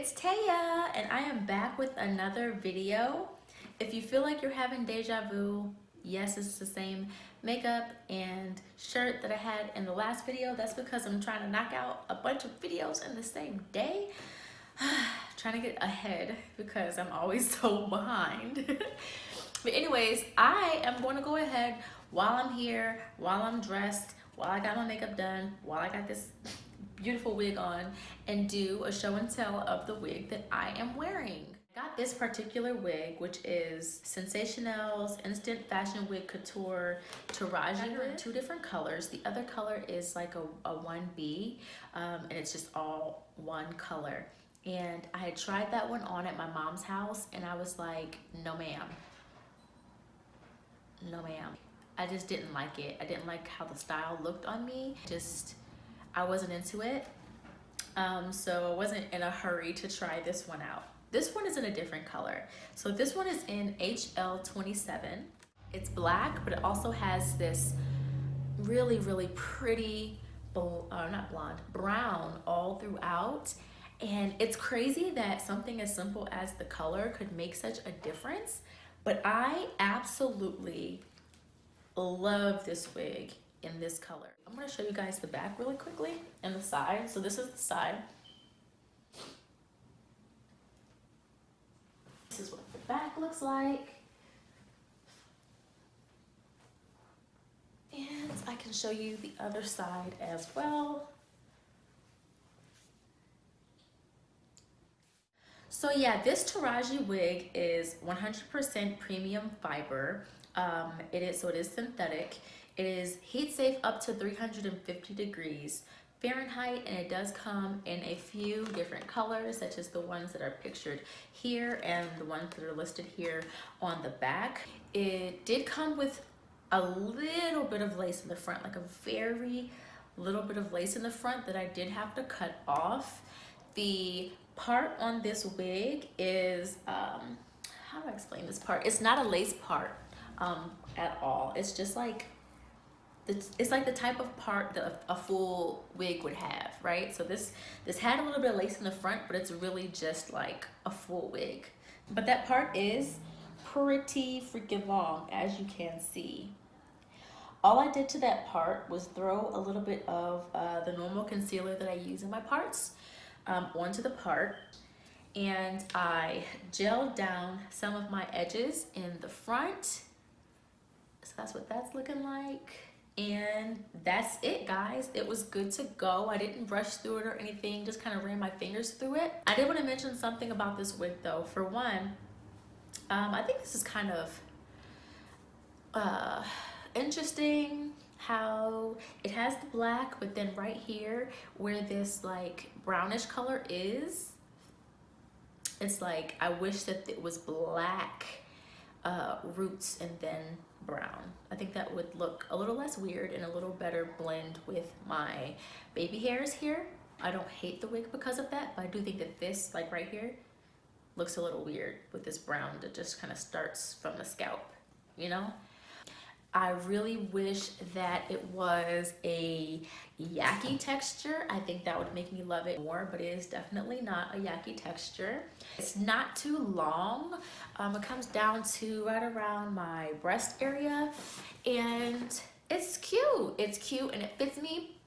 it's Taya, and I am back with another video. If you feel like you're having deja vu, yes, it's the same makeup and shirt that I had in the last video. That's because I'm trying to knock out a bunch of videos in the same day. Trying to get ahead because I'm always so behind. But anyways, I am going to go ahead while I'm here, while I'm dressed, while I got my makeup done, while I got this beautiful wig on, and do a show and tell of the wig that I am wearing. I got this particular wig, which is Sensationnel's Instant Fashion Wig Couture Taraji in two different colors. The other color is like a 1B, and it's just all one color. And I had tried that one on at my mom's house, and I was like, no ma'am. No ma'am. I just didn't like it. I didn't like how the style looked on me. I wasn't into it. So I wasn't in a hurry to try this one out. This one is in a different color. So this one is in HL27. It's black, but it also has this really, really pretty, brown all throughout. And it's crazy that something as simple as the color could make such a difference. But I absolutely love this wig in this color. I'm gonna show you guys the back really quickly and the side. So this is the side. This is what the back looks like. And I can show you the other side as well. So yeah, this Taraji wig is 100% premium fiber. It is synthetic. It is heat safe up to 350 degrees Fahrenheit, and it does come in a few different colors, such as the ones that are pictured here and the ones that are listed here on the back. It did come with a little bit of lace in the front, like a very little bit of lace in the front that I did have to cut off. The part on this wig is, how do I explain this part? It's not a lace part at all. It's just like, it's like the type of part that a full wig would have, right? So this had a little bit of lace in the front, but it's really just like a full wig. But that part is pretty freaking long, as you can see. All I did to that part was throw a little bit of the normal concealer that I use in my parts onto the part, and I gelled down some of my edges in the front. So that's what that's looking like. And that's it, guys. It was good to go. I didn't brush through it or anything, just kind of ran my fingers through it. I did want to mention something about this wig though. For one, I think this is kind of interesting how it has the black, but then right here where this like brownish color is, it's like I wish that it was black roots and then brown. I think that would look a little less weird and a little better blend with my baby hairs here. I don't hate the wig because of that, but I do think that this, like right here, looks a little weird with this brown that just kind of starts from the scalp, you know? I really wish that it was a yaki texture. I think that would make me love it more, but it is definitely not a yaki texture. It's not too long. It comes down to right around my breast area, and it's cute. It's cute and it fits me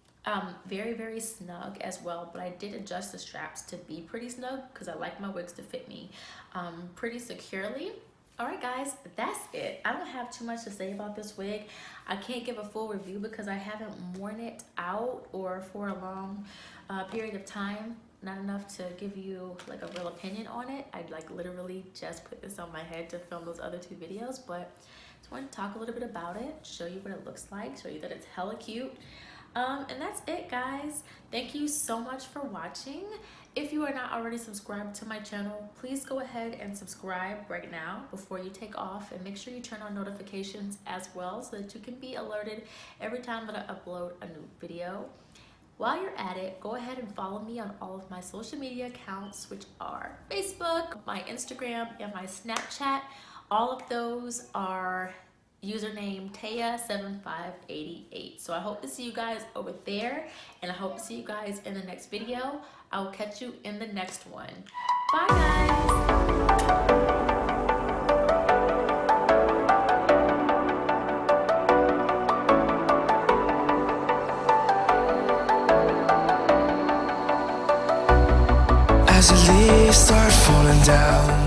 very, very snug as well, but I did adjust the straps to be pretty snug because I like my wigs to fit me pretty securely. All right, guys, that's it. I don't have too much to say about this wig. I can't give a full review because I haven't worn it out or for a long period of time. Not enough to give you like a real opinion on it. I'd like literally just put this on my head to film those other two videos, but just wanted to talk a little bit about it, show you what it looks like, show you that it's hella cute. And that's it, guys. Thank you so much for watching. If you are not already subscribed to my channel, please go ahead and subscribe right now before you take off, and make sure you turn on notifications as well so that you can be alerted every time that I upload a new video. While you're at it, go ahead and follow me on all of my social media accounts, which are Facebook, my Instagram, and my Snapchat. All of those are username Taya7588. So I hope to see you guys over there, and I hope to see you guys in the next video. I will catch you in the next one. Bye guys. As the leaves start falling down,